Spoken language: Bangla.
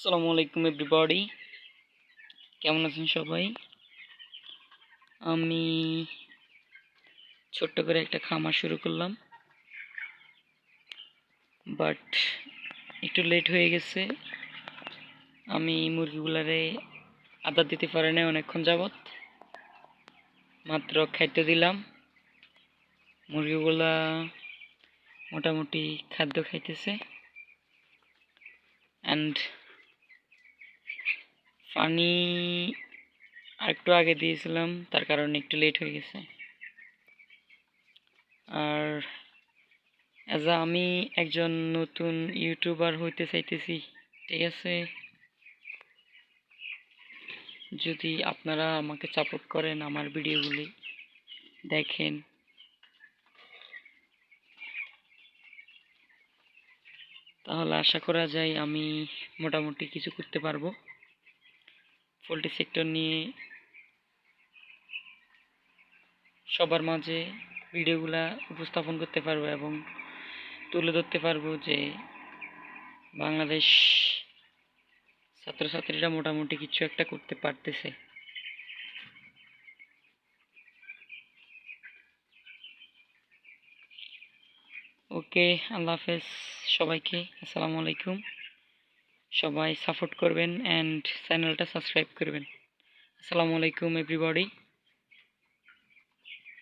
আসসালামু আলাইকুম এভরিবডি, কেমন আছেন সবাই? আমি ছোট্ট করে একটা খামার শুরু করলাম, বাট একটু লেট হয়ে গেছে। আমি মুরগিগুলারে আদার দিতে পারি না অনেকক্ষণ যাবত। মাত্র খাইতে দিলাম, মুরগিগুলা মোটামুটি খাদ্য খাইতেছে। অ্যান্ড পানি আরেকটু আগে দিয়েছিলাম, তার কারণে একটু লেট হয়ে গেছে। আর আমি একজন নতুন ইউটিউবার হইতে চাইতেছি, ঠিক আছে? যদি আপনারা আমাকে সাপোর্ট করেন, আমার ভিডিওগুলি দেখেন, তাহলে আশা করা যায় আমি মোটামুটি কিছু করতে পারবো। পোল্ট্রি সেক্টর নিয়ে সবার মাঝে ভিডিওগুলা উপস্থাপন করতে পারবো এবং তুলে ধরতে পারবো যে বাংলাদেশ ছাত্রছাত্রীরা মোটামুটি কিছু একটা করতে পারতেছে। ওকে, আল্লাহ হাফেজ সবাইকে। আসসালামু আলাইকুম। সবাই সাপোর্ট করবেন অ্যান্ড চ্যানেলটা সাবস্ক্রাইব করবেন। আসসালামু আলাইকুম এভরিবডি।